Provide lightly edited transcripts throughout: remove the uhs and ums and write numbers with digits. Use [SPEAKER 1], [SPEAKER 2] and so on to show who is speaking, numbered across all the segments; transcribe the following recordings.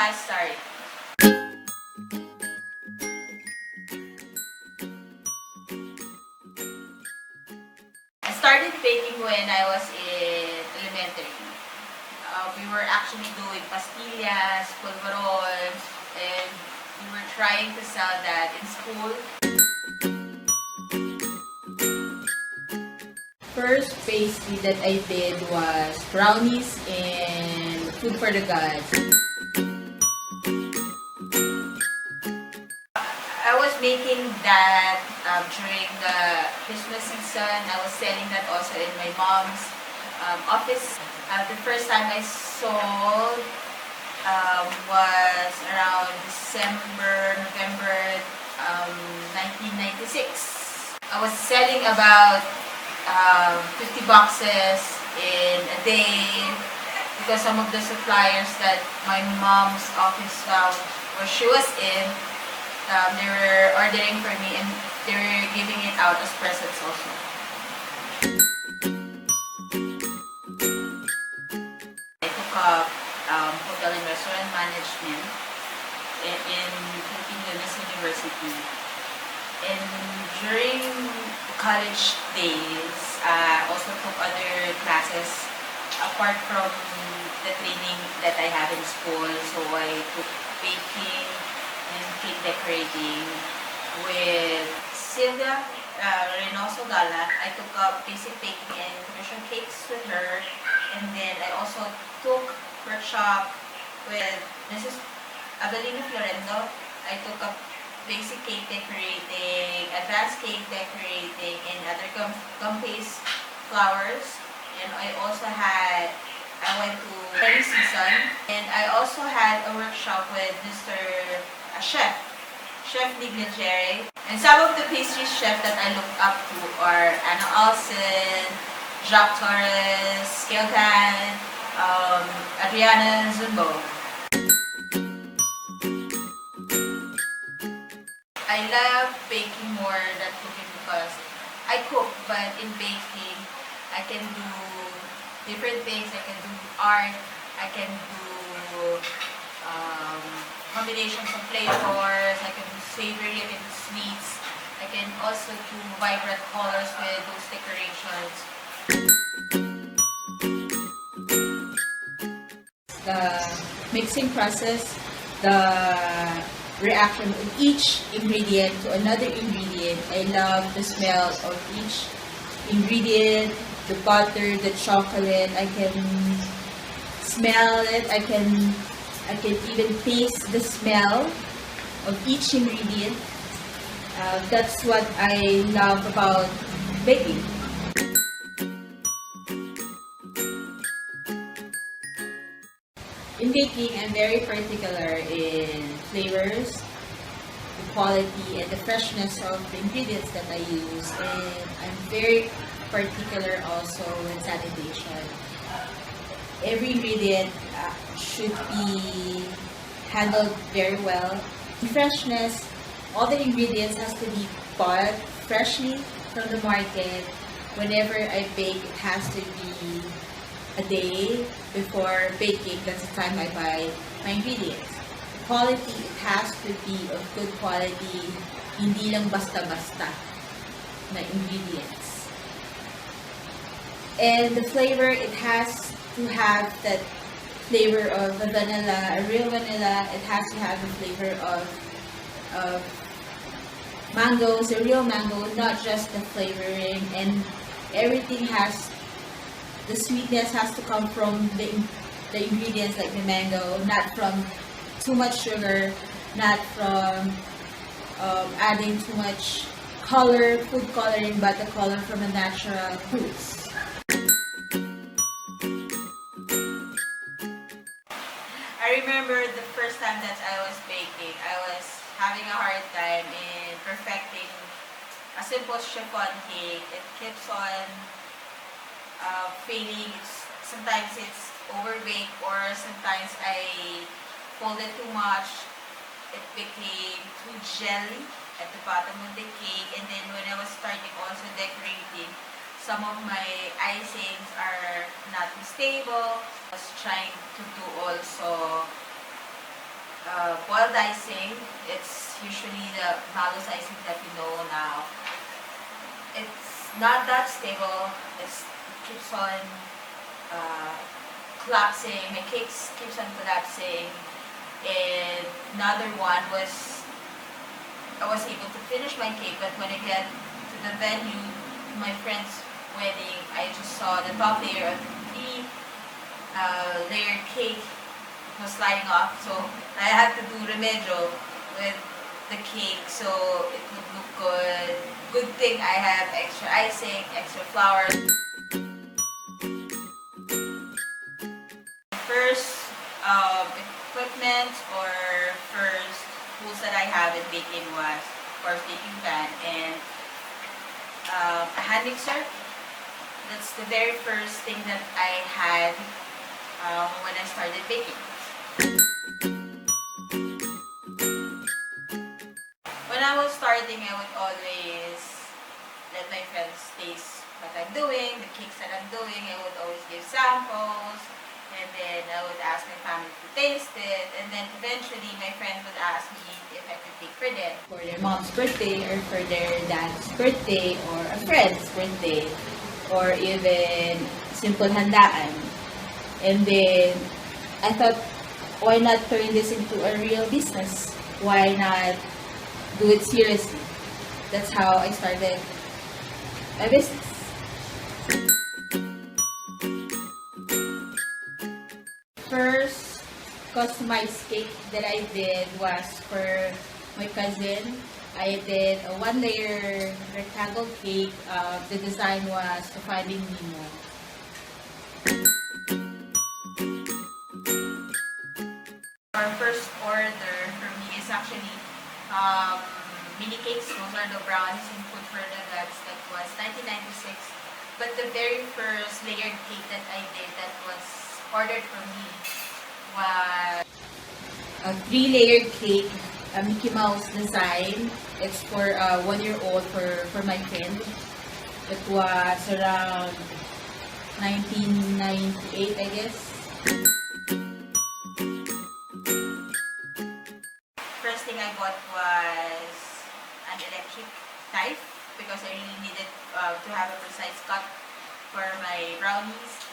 [SPEAKER 1] class start. I started baking when I was in elementary. We were actually doing pastillas, polvorons, and we were trying to sell that in school. First pastry that I did was brownies and food for the gods. I was making that during the Christmas season. I was selling that also in my mom's office. The first time I sold was around December, November 1996. I was selling about 50 boxes in a day because some of the suppliers that my mom's office found where she was in, they were ordering for me and they were giving it out as presents also. I took up hotel and restaurant management in Philippine University. And during college days, I also took other classes apart from the training that I have in school. So I took baking and cake decorating with Silvia Reynoso Gala. I took up basic baking and commercial cakes with her. And then I also took workshop with Mrs. Adelina Florendo. I took up basic cake decorating, advanced cake decorating, and other gum paste flowers. And I went to every season. And I also had a workshop with Mr. Chef Dignagere. And some of the pastry chefs that I looked up to are Anna Olsen, Jacques Torres, Kelgan, Adriana Zumbo. I love baking more than cooking because I cook, but in baking, I can do different things. I can do art, I can do combinations of flavors, I can do savory, I can do sweets, I can also do vibrant colors with those decorations. The mixing process, the reaction of each ingredient to another ingredient. I love the smell of each ingredient, the butter, the chocolate. I can smell it. I can even taste the smell of each ingredient. That's what I love about baking. In baking, I'm very particular in flavors, the quality, and the freshness of the ingredients that I use. And I'm very particular also with sanitation. Every ingredient should be handled very well. Freshness, all the ingredients has to be bought freshly from the market. Whenever I bake, it has to be a day before baking. That's the time I buy my ingredients. Quality, it has to be of good quality, hindi lang basta-basta na ingredients. And the flavor, it has to have that flavor of the vanilla, a real vanilla. It has to have the flavor of mangoes, a real mango, not just the flavoring. And everything has, the sweetness has to come from the ingredients like the mango, not from too much sugar, not from adding too much color, food coloring, but the color from the natural fruits. I remember the first time that I was baking, I was having a hard time in perfecting a simple chiffon cake. It keeps on failing. Sometimes it's overbaked, or sometimes I folded too much. It became too jelly at the bottom of the cake. And then when I was starting also decorating, some of my icings are not stable. I was trying to do also boiled icing. It's usually the malus icing that we know now. It's not that stable. It keeps on collapsing. My cakes keeps on collapsing. And another one was I was able to finish my cake, but when I get to the venue, my friend's wedding, I just saw the top layer of the layered cake was sliding off, so I had to do remedio with the cake so it would look good. Good thing I have extra icing, extra flour. First equipment or first tools that I have in baking was, of course, baking pan and a hand mixer. That's the very first thing that I had when I started baking. When I was starting, I would always let my friends taste what I'm doing, the cakes that I'm doing. I would always give samples, and then I would ask my family to taste it, and then eventually my friends would ask me if I could bake for them. For their mom's birthday, or for their dad's birthday, or a friend's birthday, or even simple handaan. And then I thought, why not turn this into a real business? Why not do it seriously? That's how I started my business. First customized cake that I did was for my cousin. I did a 1-layer rectangle cake. The design was to Finding Nemo. Our first order for me is actually mini cakes. Those are the brownies and food for the nuts. That was 1996. But the very first layered cake that I did that was ordered for me was a 3-layered cake, a Mickey Mouse design. It's for 1-year-old for my friend. It was around 1998, I guess. First thing I bought was an electric knife because I really needed to have a precise cut for my brownies.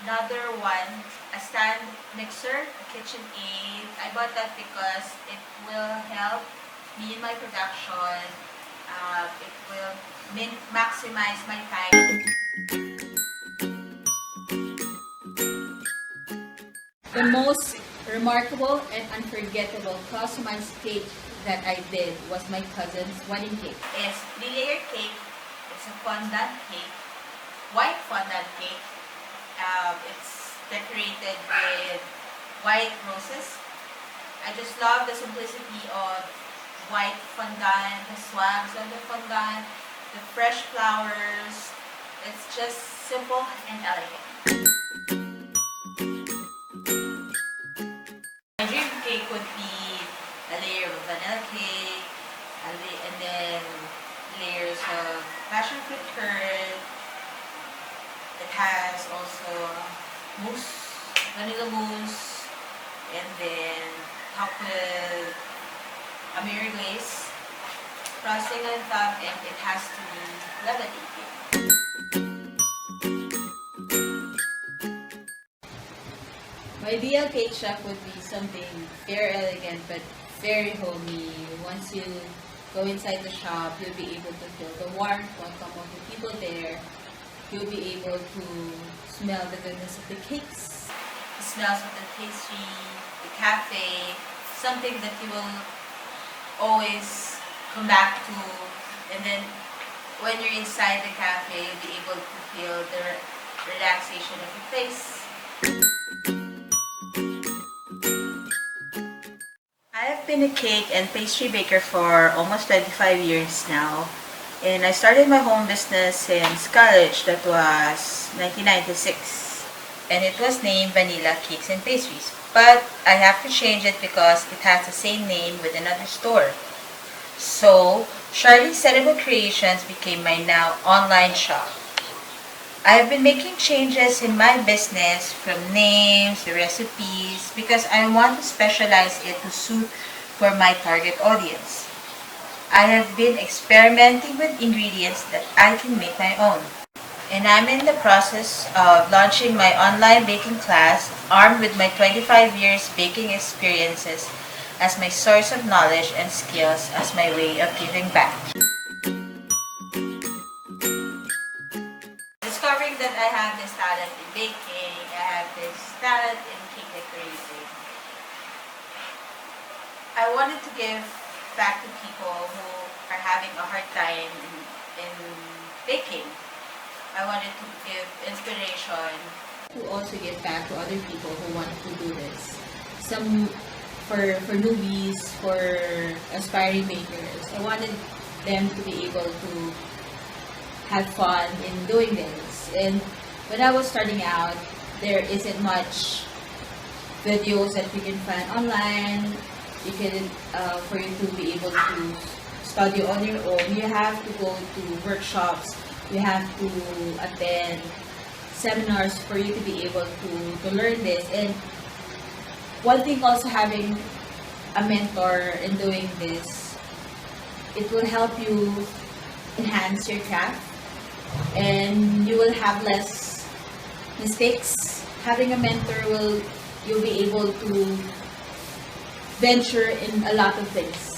[SPEAKER 1] Another one, a stand mixer, a kitchen aid. I bought that because it will help me in my production. It will maximize my time. The most remarkable and unforgettable customized cake that I did was my cousin's wedding cake. It's 3-layer cake. It's a fondant cake, white fondant cake. It's decorated with white roses. I just love the simplicity of white fondant, the swags of the fondant, the fresh flowers. It's just simple and elegant. My dream cake would be a layer of vanilla cake, and then layers of passion fruit curd. It has also mousse, vanilla mousse, and then topped with a mirror glaze, frosting on top, and it has to be levitating. My ideal cake shop would be something very elegant but very homey. Once you go inside the shop, you'll be able to feel the warmth, welcome of the people there. You'll be able to smell the goodness of the cakes, the smells of the pastry, the cafe, something that you will always come back to. And then when you're inside the cafe, you'll be able to feel the relaxation of the place. I have been a cake and pastry baker for almost 25 years now. And I started my home business since college. That was 1996. And it was named Vanilla Cakes and Pastries. But I have to change it because it has the same name with another store. So, Charlene's sEdibleCreations became my now online shop. I've been making changes in my business from names to recipes because I want to specialize it to suit for my target audience. I have been experimenting with ingredients that I can make my own. And I'm in the process of launching my online baking class armed with my 25 years baking experiences as my source of knowledge and skills as my way of giving back. Discovering that I have this talent in baking, I have this talent in cake decorating. I wanted to give back to people who are having a hard time in baking. I wanted to give inspiration to also give back to other people who want to do this. Some for newbies, for aspiring bakers. I wanted them to be able to have fun in doing this. And when I was starting out, there isn't much videos that you can find online. You can, for you to be able to study on your own, you have to go to workshops. You have to attend seminars for you to be able to learn this. And one thing also, having a mentor in doing this, it will help you enhance your craft and you will have less mistakes. Having a mentor you'll be able to venture in a lot of things.